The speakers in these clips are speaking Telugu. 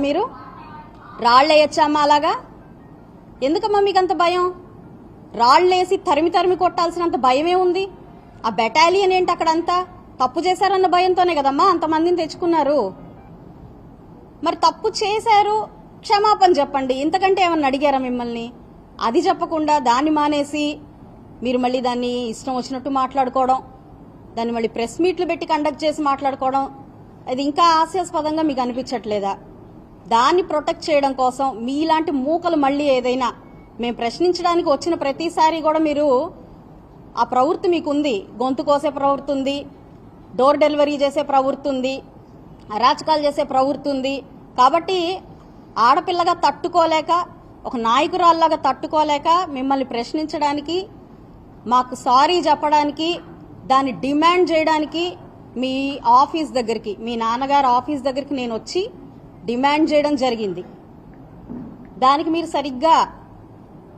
మీరు రాళ్ళేయచ్చమ్మా అలాగా? ఎందుకమ్మా మీకు అంత భయం? రాళ్ళేసి తరిమి తరిమి కొట్టాల్సినంత భయమే ఉంది? ఆ బెటాలియన్ ఏంటి అక్కడంతా? తప్పు చేశారన్న భయంతోనే కదమ్మా అంతమందిని తెచ్చుకున్నారు. మరి తప్పు చేశారు, క్షమాపణ చెప్పండి. ఇంతకంటే ఏమన్నా అడిగారా మిమ్మల్ని? అది చెప్పకుండా దాన్ని మానేసి మీరు మళ్ళీ దాన్ని ఇష్టం వచ్చినట్టు మాట్లాడుకోవడం, దాన్ని మళ్ళీ ప్రెస్ మీట్లు పెట్టి కండక్ట్ చేసి మాట్లాడుకోవడం, అది ఇంకా హాస్యాస్పదంగా మీకు అనిపించట్లేదా? దాన్ని ప్రొటెక్ట్ చేయడం కోసం మీలాంటి మూకలు మళ్ళీ ఏదైనా మేము ప్రశ్నించడానికి వచ్చిన ప్రతిసారి కూడా మీరు ఆ ప్రవృత్తి మీకుంది. గొంతు కోసే ప్రవృత్తి ఉంది, డోర్ డెలివరీ చేసే ప్రవృత్తి ఉంది, అరాచకాలు చేసే ప్రవృత్తి ఉంది. కాబట్టి ఆడపిల్లగా తట్టుకోలేక, ఒక నాయకురాల్లాగా తట్టుకోలేక మిమ్మల్ని ప్రశ్నించడానికి, మాకు సారీ చెప్పడానికి, దాన్ని డిమాండ్ చేయడానికి మీ ఆఫీస్ దగ్గరికి, మీ నాన్నగారు ఆఫీస్ దగ్గరికి నేను వచ్చి డిమాండ్ చేయడం జరిగింది. దానికి మీరు సరిగ్గా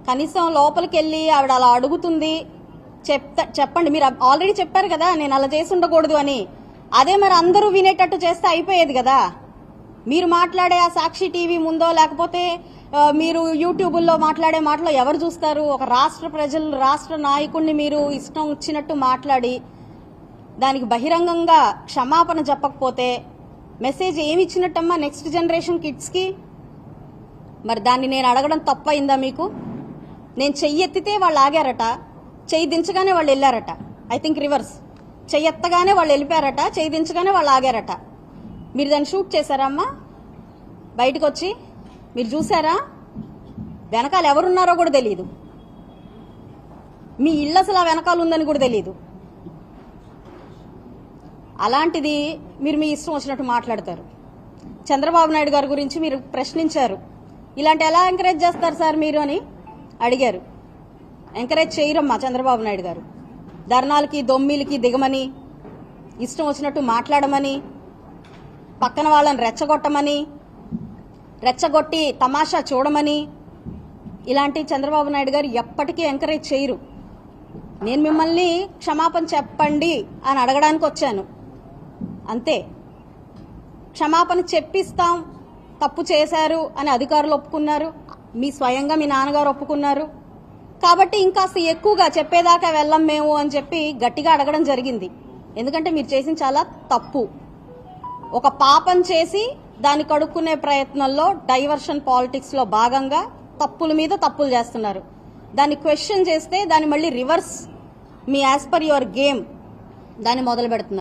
కనీసం లోపలికి వెళ్ళి ఆవిడ అలా అడుగుతుంది చెప్పండి. మీరు ఆల్రెడీ చెప్పారు కదా నేను అలా చేసి ఉండకూడదు అని. అదే మరి అందరూ వినేటట్టు చేస్తే అయిపోయేది కదా. మీరు మాట్లాడే ఆ సాక్షి టీవీ ముందో లేకపోతే మీరు యూట్యూబ్లో మాట్లాడే మాటలో ఎవరు చూస్తారు? ఒక రాష్ట్ర ప్రజలు, రాష్ట్ర నాయకుడిని మీరు ఇష్టం వచ్చినట్టు మాట్లాడి దానికి బహిరంగంగా క్షమాపణ చెప్పకపోతే మెసేజ్ ఏమి ఇచ్చినట్టమ్మా నెక్స్ట్ జనరేషన్ కిడ్స్కి? మరి దాన్ని నేను అడగడం తప్పయిందా మీకు? నేను చెయ్యి ఎత్తితే వాళ్ళు ఆగారట, చెయ్యి దించగానే వాళ్ళు వెళ్ళారట. I think reverse. చెయ్యి ఎత్తగానే వాళ్ళు వెళ్ళిపోయారట, చెయ్యి దించగానే వాళ్ళు ఆగారట. మీరు దాన్ని షూట్ చేశారా అమ్మా? బయటకు వచ్చి మీరు చూసారా? వెనకాల ఎవరున్నారో కూడా తెలియదు. మీ ఇల్లు అసలు ఆ వెనకాల ఉందని కూడా తెలియదు. అలాంటిది మీరు మీ ఇష్టం వచ్చినట్టు మాట్లాడతారు. చంద్రబాబు నాయుడు గారి గురించి మీరు ప్రశ్నించారు. ఇలాంటి ఎలా ఎంకరేజ్ చేస్తారు సార్ మీరు అని అడిగారు. ఎంకరేజ్ చేయరమ్మా చంద్రబాబు నాయుడు గారు. ధర్నాలకి దొమ్మిలకి దిగమని, ఇష్టం వచ్చినట్టు మాట్లాడమని, పక్కన వాళ్ళని రెచ్చగొట్టమని, రెచ్చగొట్టి తమాషా చూడమని ఇలాంటి చంద్రబాబు నాయుడు గారు ఎప్పటికీ ఎంకరేజ్ చేయరు. నేను మిమ్మల్ని క్షమాపణ చెప్పండి అని అడగడానికి వచ్చాను అంతే. క్షమాపణ చెప్పిస్తాం, తప్పు చేశారు అని అధికారులు ఒప్పుకున్నారు, మీ స్వయంగా మీ నాన్నగారు ఒప్పుకున్నారు. కాబట్టి ఇంకాస్త ఎక్కువగా చెప్పేదాకా వెళ్ళం మేము అని చెప్పి గట్టిగా అడగడం జరిగింది. ఎందుకంటే మీరు చేసిన చాలా తప్పు. ఒక పాపం చేసి దాన్ని కడుక్కునే ప్రయత్నంలో డైవర్షన్ పాలిటిక్స్ లో భాగంగా తప్పుల మీద తప్పులు చేస్తున్నారు. దాన్ని క్వశ్చన్ చేస్తే దాన్ని మళ్ళీ reverse me as per your game దాన్ని మొదలు పెడుతున్నారు.